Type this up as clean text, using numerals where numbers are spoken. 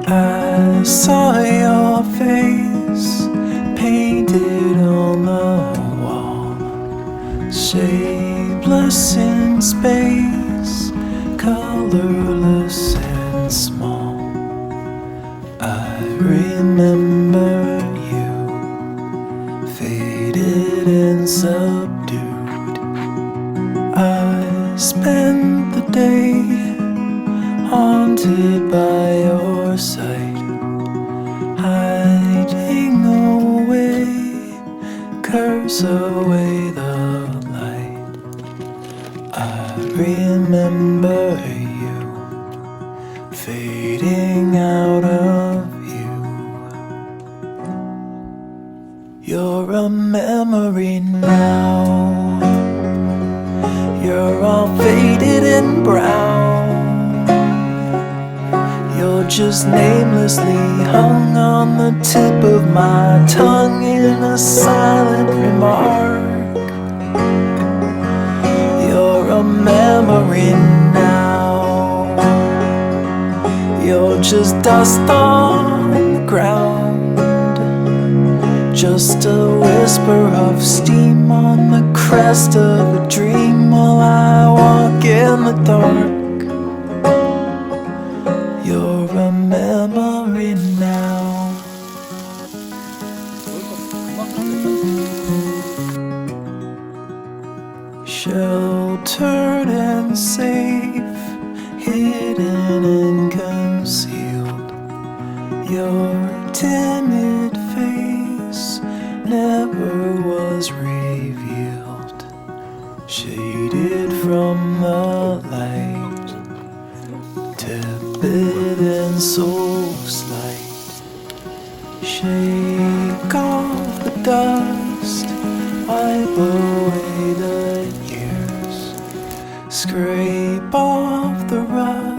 I saw your face painted on the wall, shapeless in space, colorless and small. I remember you, faded and subdued. I spent the day haunted by your sight, hiding away, curse away the light. I remember you, fading out of view. You're a memory now, you're all faded and brown. You're just namelessly hung on the tip of my tongue in a silent remark. You're a memory now, you're just dust on the ground, just a whisper of steam on the crest of a dream while I walk in the dark. You're a memory now. Sheltered and safe, hidden and concealed, your timid face never was revealed, shaded from the light, tepid and so slight. Shake off the dust, wipe away the years, scrape off the rust.